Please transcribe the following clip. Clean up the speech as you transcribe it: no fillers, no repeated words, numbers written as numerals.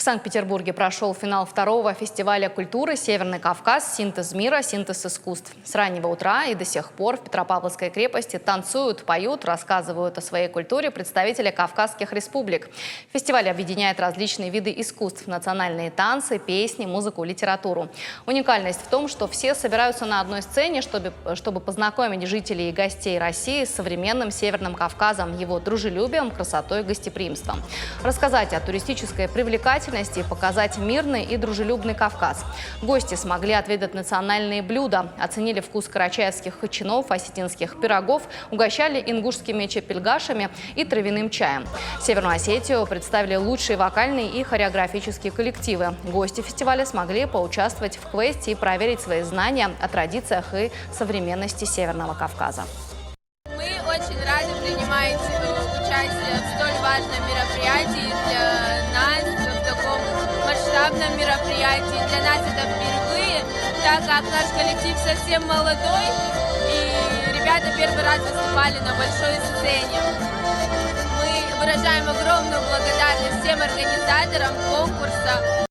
В Санкт-Петербурге прошел финал второго фестиваля культуры «Северный Кавказ. Синтез мира. Синтез искусств». С раннего утра и до сих пор в Петропавловской крепости танцуют, поют, рассказывают о своей культуре представители Кавказских республик. Фестиваль объединяет различные виды искусств – национальные танцы, песни, музыку, литературу. Уникальность в том, что все собираются на одной сцене, чтобы познакомить жителей и гостей России с современным Северным Кавказом, его дружелюбием, красотой и гостеприимством. Рассказать о туристической привлекательности и показать мирный и дружелюбный Кавказ. Гости смогли отведать национальные блюда, оценили вкус карачаевских хачинов, осетинских пирогов, угощали ингушскими чепельгашами и травяным чаем. Северную Осетию представили лучшие вокальные и хореографические коллективы. Гости фестиваля смогли поучаствовать в квесте и проверить свои знания о традициях и современности Северного Кавказа. Мы очень рады принимать участие в столь важном мероприятии для нас, в таком масштабном мероприятии. Для нас это впервые, так как наш коллектив совсем молодой, и ребята первый раз выступали на большой сцене. Мы выражаем огромную благодарность всем организаторам конкурса.